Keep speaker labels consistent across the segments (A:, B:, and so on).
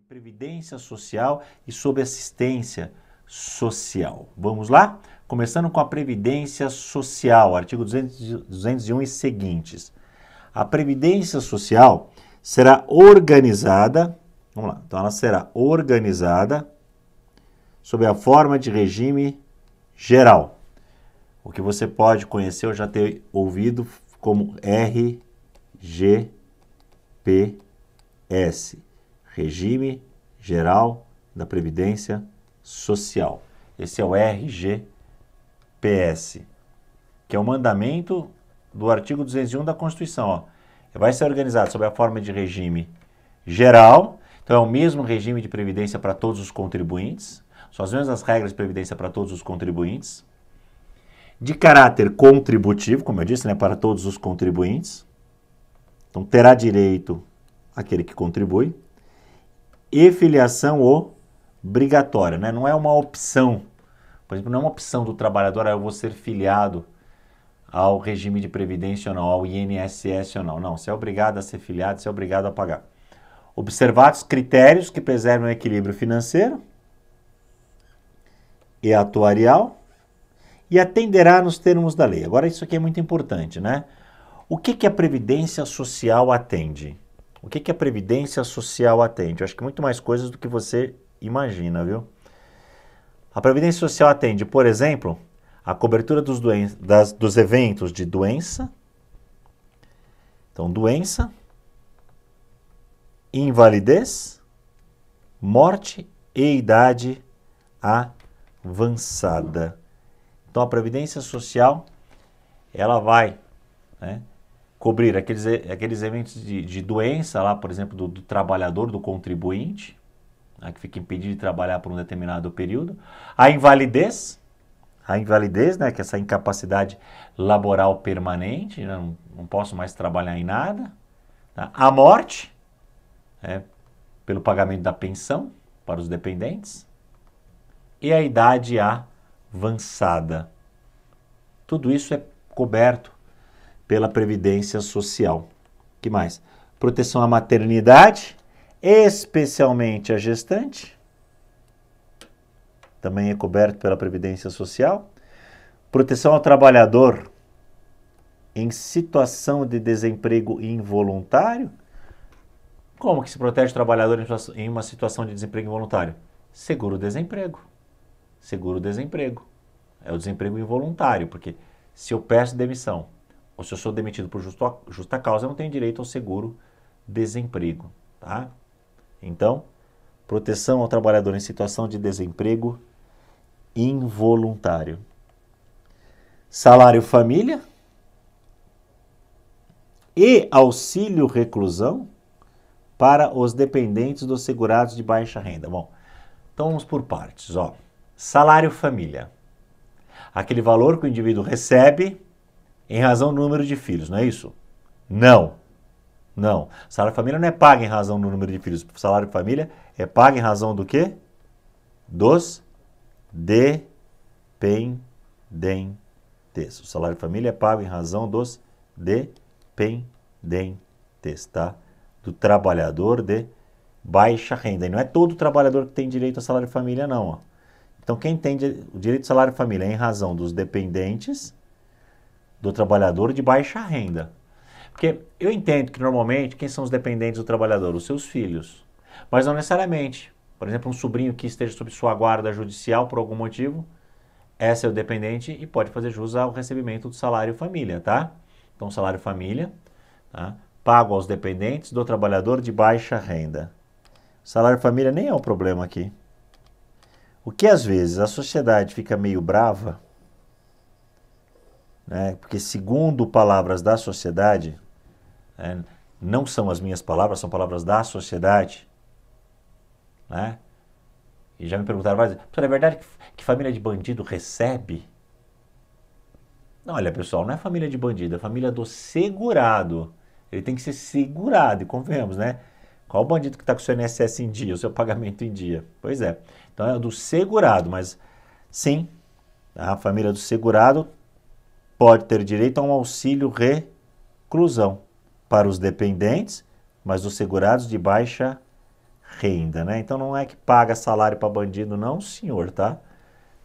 A: previdência social e sobre assistência social. Vamos lá? Começando com a previdência social, artigo 201 e seguintes. A previdência social será organizada, vamos lá, então ela será organizada sob a forma de regime geral. O que você pode conhecer ou já ter ouvido como RGPS, Regime Geral da Previdência Social. Esse é o RGPS, que é o mandamento do artigo 201 da Constituição. Ó. Vai ser organizado sob a forma de regime geral, então é o mesmo regime de previdência para todos os contribuintes, são as mesmas regras de previdência para todos os contribuintes, de caráter contributivo, como eu disse, né, para todos os contribuintes, então terá direito aquele que contribui, e filiação obrigatória, né? Não é uma opção, por exemplo, não é uma opção do trabalhador, eu vou ser filiado ao regime de previdência ou não, ao INSS ou não. Não, você é obrigado a ser filiado, você é obrigado a pagar. Observados critérios que preservam o equilíbrio financeiro e atuarial e atenderá nos termos da lei. Agora, isso aqui é muito importante, né? O que a Previdência Social atende? O que a Previdência Social atende? Eu acho que muito mais coisas do que você imagina, viu? A Previdência Social atende, por exemplo, a cobertura dos eventos de doença, então doença, invalidez, morte e idade avançada. Então a Previdência Social, ela vai, né, cobrir aqueles eventos de doença, lá, por exemplo, do trabalhador, do contribuinte, né, que fica impedido de trabalhar por um determinado período. A invalidez, né, que é essa incapacidade laboral permanente, né, não posso mais trabalhar em nada. Tá? A morte, pelo pagamento da pensão para os dependentes. E a idade avançada. Tudo isso é coberto pela Previdência Social. O que mais? Proteção à maternidade, especialmente a gestante. Também é coberto pela Previdência Social. Proteção ao trabalhador em situação de desemprego involuntário. Como que se protege o trabalhador em uma situação de desemprego involuntário? Seguro-desemprego. Seguro-desemprego. É o desemprego involuntário, porque se eu peço demissão, ou se eu sou demitido por justa causa, eu não tenho direito ao seguro-desemprego. Tá? Então, proteção ao trabalhador em situação de desemprego involuntário. Salário-família e auxílio-reclusão para os dependentes dos segurados de baixa renda. Bom, então vamos por partes. Ó. Salário-família. Aquele valor que o indivíduo recebe em razão do número de filhos, não é isso? Não. Não. Salário-família não é pago em razão do número de filhos. Salário-família é pago em razão do quê? Dos dependentes. O salário-família é pago em razão dos dependentes, tá? Do trabalhador de baixa renda. E não é todo trabalhador que tem direito a salário-família, não. Ó. Então, quem tem o direito de salário-família é em razão dos dependentes do trabalhador de baixa renda. Porque eu entendo que, normalmente, quem são os dependentes do trabalhador? Os seus filhos. Mas não necessariamente. Por exemplo, um sobrinho que esteja sob sua guarda judicial por algum motivo, esse é o dependente e pode fazer jus ao recebimento do salário-família, tá? Então, salário-família, tá? Pago aos dependentes do trabalhador de baixa renda. Salário-família nem é um problema aqui. O que, às vezes, a sociedade fica meio brava, né? Porque, segundo palavras da sociedade, não são as minhas palavras, são palavras da sociedade, né? E já me perguntaram várias vezes, é verdade que família de bandido recebe? Não, olha, pessoal, não é família de bandido, é família do segurado. Ele tem que ser segurado, e convenhamos, né? Qual o bandido que está com o seu INSS em dia, o seu pagamento em dia? Pois é. Então é do segurado, mas sim, a família do segurado pode ter direito a um auxílio-reclusão para os dependentes, mas os segurados de baixa renda, né? Então não é que paga salário para bandido, não, senhor, tá?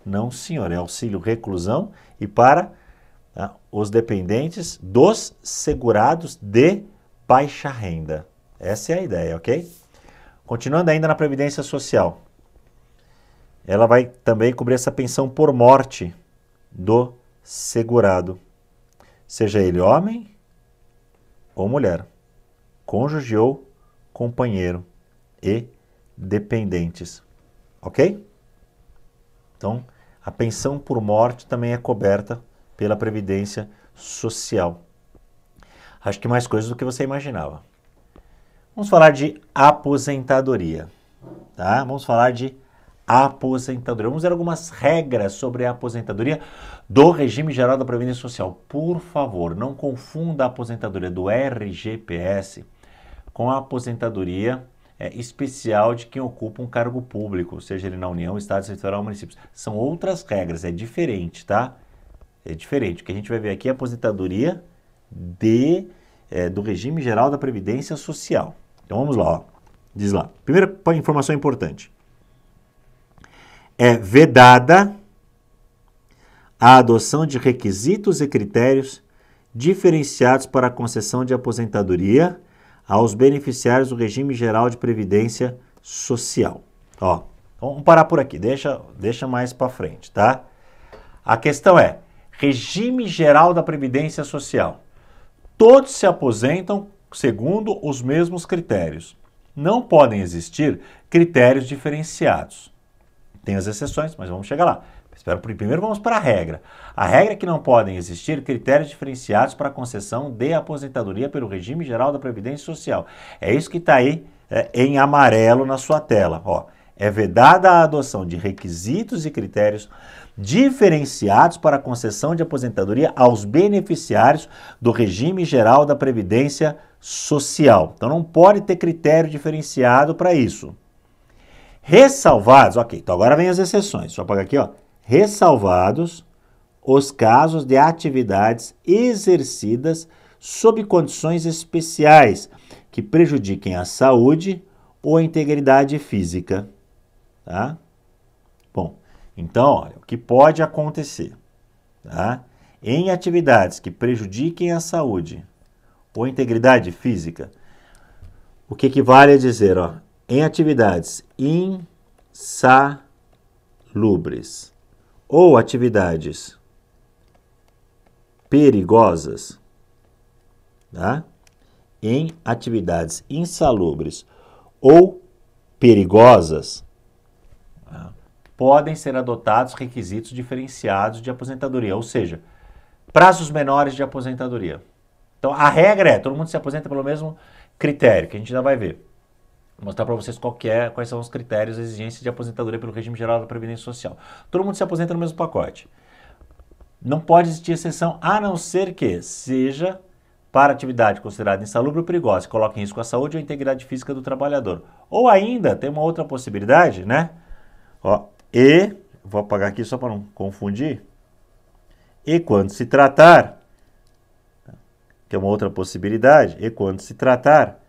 A: Não, senhor, é auxílio reclusão e para os dependentes dos segurados de baixa renda. Essa é a ideia, ok? Continuando ainda na Previdência Social. Ela vai também cobrir essa pensão por morte do segurado, seja ele homem ou mulher, cônjuge ou companheiro e dependentes, ok? Então, a pensão por morte também é coberta pela Previdência Social. Acho que mais coisas do que você imaginava. Vamos falar de aposentadoria, tá? Vamos falar de aposentadoria. Vamos ver algumas regras sobre a aposentadoria do Regime Geral da Previdência Social. Por favor, não confunda a aposentadoria do RGPS com a aposentadoria especial de quem ocupa um cargo público, seja ele na União, Estado, Distrito Federal ou municípios. São outras regras, é diferente, tá? É diferente. O que a gente vai ver aqui é a aposentadoria do Regime Geral da Previdência Social. Então vamos lá, ó. Diz lá. Primeira informação importante. É vedada a adoção de requisitos e critérios diferenciados para a concessão de aposentadoria aos beneficiários do Regime Geral de Previdência Social. Ó, vamos parar por aqui, deixa mais para frente, tá? A questão é, Regime Geral da Previdência Social. Todos se aposentam segundo os mesmos critérios. Não podem existir critérios diferenciados. Tem as exceções, mas vamos chegar lá. Primeiro vamos para a regra. A regra é que não podem existir critérios diferenciados para a concessão de aposentadoria pelo Regime Geral da Previdência Social. É isso que está aí em amarelo na sua tela. Ó, é vedada a adoção de requisitos e critérios diferenciados para a concessão de aposentadoria aos beneficiários do Regime Geral da Previdência Social. Então não pode ter critério diferenciado para isso. Ressalvados, ok, então agora vem as exceções. Deixa eu apagar aqui, ó. Ressalvados os casos de atividades exercidas sob condições especiais que prejudiquem a saúde ou a integridade física, tá? Bom, então, olha, o que pode acontecer, tá? Em atividades que prejudiquem a saúde ou a integridade física, o que vale a dizer, ó, em atividades insalubres ou atividades perigosas, tá? Em atividades insalubres ou perigosas, tá? Podem ser adotados requisitos diferenciados de aposentadoria, ou seja, prazos menores de aposentadoria. Então, a regra é, todo mundo se aposenta pelo mesmo critério, que a gente já vai ver. Vou mostrar para vocês quais são os critérios e exigências de aposentadoria pelo Regime Geral da Previdência Social. Todo mundo se aposenta no mesmo pacote. Não pode existir exceção, a não ser que seja para atividade considerada insalubre ou perigosa, que coloque em risco a saúde ou a integridade física do trabalhador. Ou ainda, tem uma outra possibilidade, né? Ó, vou apagar aqui só para não confundir. E quando se tratar, que é uma outra possibilidade, e quando se tratar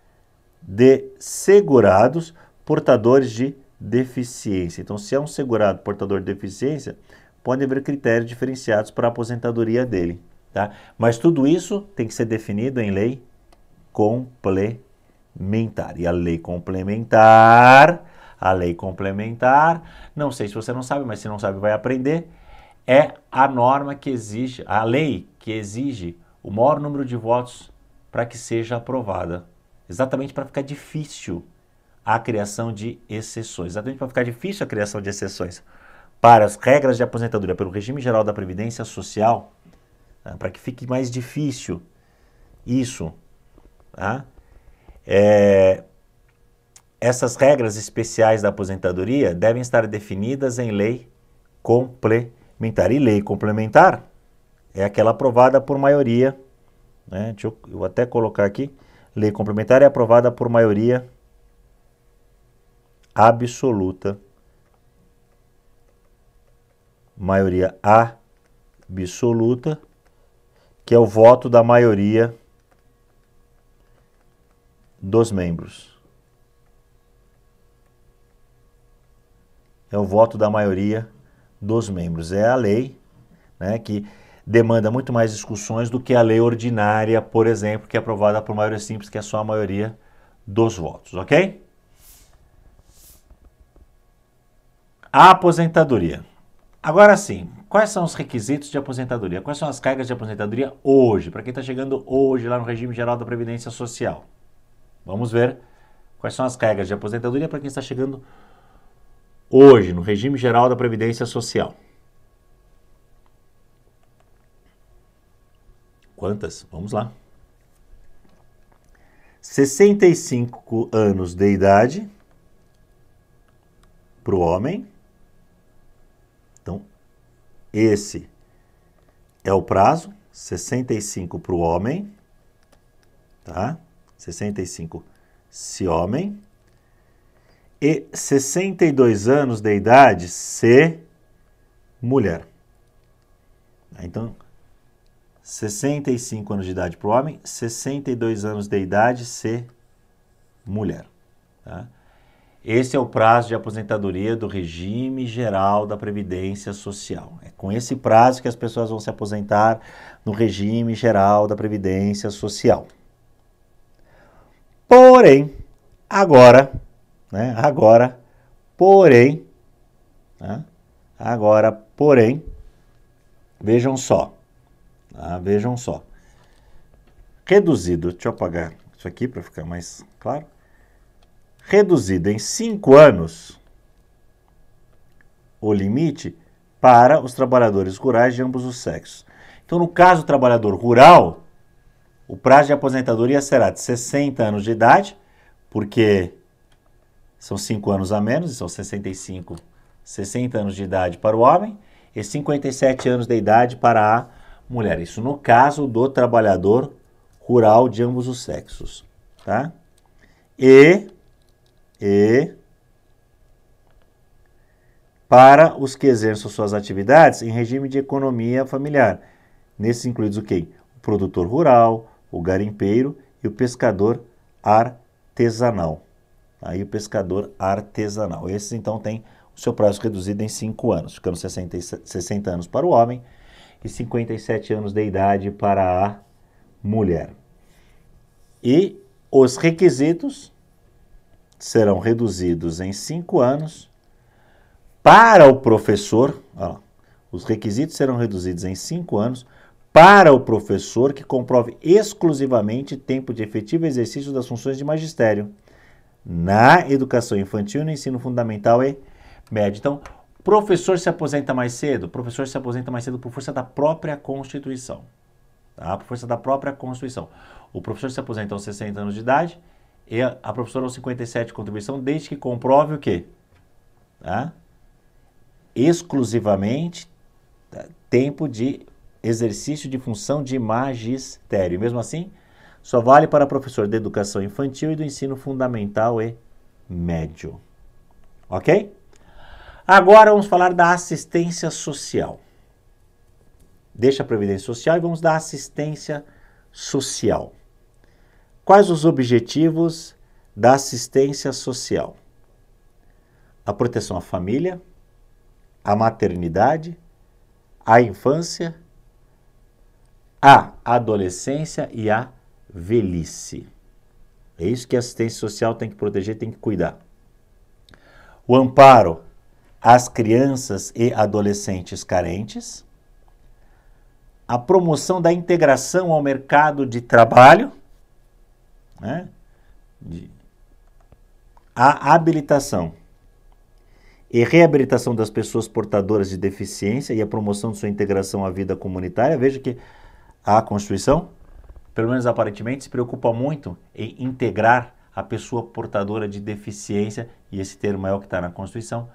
A: de segurados portadores de deficiência. Então, se é um segurado portador de deficiência, pode haver critérios diferenciados para a aposentadoria dele, tá? Mas tudo isso tem que ser definido em lei complementar. E a lei complementar, não sei se você não sabe, mas se não sabe vai aprender, é a norma que exige, a lei que exige o maior número de votos para que seja aprovada. Exatamente para ficar difícil a criação de exceções. Exatamente para ficar difícil a criação de exceções para as regras de aposentadoria pelo Regime Geral da Previdência Social, tá? Para que fique mais difícil isso, tá? Essas regras especiais da aposentadoria devem estar definidas em lei complementar. E lei complementar é aquela aprovada por maioria, né? Eu vou até colocar aqui. Lei complementar é aprovada por maioria absoluta. Maioria absoluta, que é o voto da maioria dos membros. é o voto da maioria dos membros. É a lei, né, que demanda muito mais discussões do que a lei ordinária, por exemplo, que é aprovada por maioria simples, que é só a maioria dos votos, ok? A aposentadoria. Agora sim, quais são os requisitos de aposentadoria? Quais são as cargas de aposentadoria hoje? Para quem está chegando hoje lá no regime geral da Previdência Social. Vamos ver quais são as cargas de aposentadoria para quem está chegando hoje no regime geral da Previdência Social. Quantas? Vamos lá. 65 anos de idade para o homem. Então, esse é o prazo, 65 para o homem, tá? 65 se homem. E 62 anos de idade se mulher. Então, 65 anos de idade para o homem, 62 anos de idade se mulher. Tá? Esse é o prazo de aposentadoria do regime geral da Previdência Social. É com esse prazo que as pessoas vão se aposentar no regime geral da Previdência Social. Porém, agora, vejam só. Vejam só. Reduzido, deixa eu apagar isso aqui para ficar mais claro. Reduzido em 5 anos o limite para os trabalhadores rurais de ambos os sexos. Então, no caso do trabalhador rural, o prazo de aposentadoria será de 60 anos de idade, porque são 5 anos a menos, são 60 anos de idade para o homem e 57 anos de idade para a mulher. Isso no caso do trabalhador rural de ambos os sexos, tá? E para os que exerçam suas atividades em regime de economia familiar. Nesses incluídos o quê? O produtor rural, o garimpeiro e o pescador artesanal. Aí o pescador artesanal. Esses então têm o seu prazo reduzido em 5 anos, ficando 60 anos para o homem e 57 anos de idade para a mulher. E os requisitos serão reduzidos em 5 anos para o professor. Os requisitos serão reduzidos em 5 anos para o professor que comprove exclusivamente tempo de efetivo exercício das funções de magistério na educação infantil, no ensino fundamental e médio. Então, o professor se aposenta mais cedo? O professor se aposenta mais cedo por força da própria Constituição. Tá? Por força da própria Constituição. O professor se aposenta aos 60 anos de idade e a professora aos 57 de contribuição, desde que comprove o quê? Tá? Exclusivamente tempo de exercício de função de magistério. E mesmo assim, só vale para professor de educação infantil e do ensino fundamental e médio. Ok? Agora vamos falar da assistência social. Deixa a previdência social e vamos dar assistência social. Quais os objetivos da assistência social? A proteção à família, a maternidade, a infância, a adolescência e a velhice. É isso que a assistência social tem que proteger, tem que cuidar. O amparo às crianças e adolescentes carentes, a promoção da integração ao mercado de trabalho, né? A habilitação e reabilitação das pessoas portadoras de deficiência e a promoção de sua integração à vida comunitária. Veja que a Constituição, pelo menos aparentemente, se preocupa muito em integrar a pessoa portadora de deficiência, e esse termo é o que está na Constituição,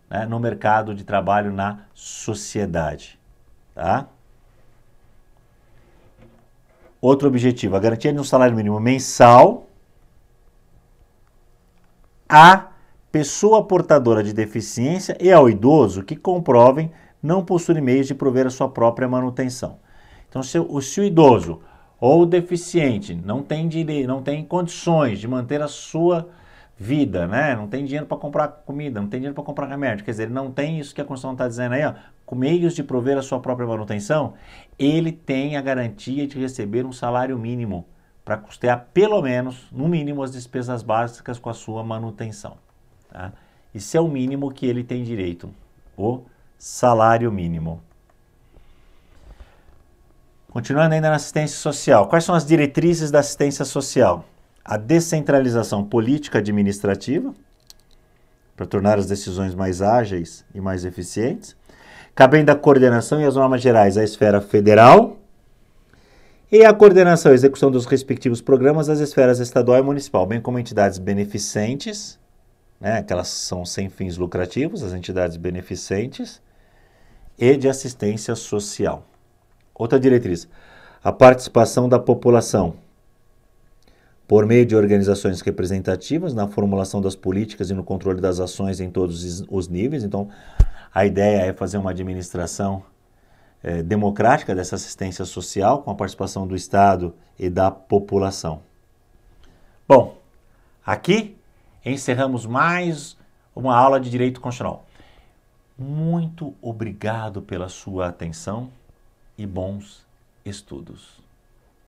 A: né, no mercado de trabalho, na sociedade. Tá? Outro objetivo, a garantia de um salário mínimo mensal à pessoa portadora de deficiência e ao idoso que comprovem não possuir meios de prover a sua própria manutenção. Então, se o idoso ou o deficiente não tem condições de manter a sua vida, né? Não tem dinheiro para comprar comida, não tem dinheiro para comprar remédio. Quer dizer, ele não tem isso que a Constituição está dizendo aí, ó, com meios de prover a sua própria manutenção, ele tem a garantia de receber um salário mínimo para custear pelo menos, no mínimo, as despesas básicas com a sua manutenção. Tá? Isso é o mínimo que ele tem direito, o salário mínimo. Continuando ainda na assistência social. Quais são as diretrizes da assistência social? A descentralização política administrativa, para tornar as decisões mais ágeis e mais eficientes, cabendo a coordenação e as normas gerais à esfera federal, e a coordenação e execução dos respectivos programas às esferas estadual e municipal, bem como entidades beneficentes, né, aquelas são sem fins lucrativos, as entidades beneficentes, e de assistência social. Outra diretriz, a participação da população, por meio de organizações representativas na formulação das políticas e no controle das ações em todos os níveis. Então, a ideia é fazer uma administração democrática dessa assistência social, com a participação do Estado e da população. Bom, aqui encerramos mais uma aula de Direito Constitucional. Muito obrigado pela sua atenção e bons estudos.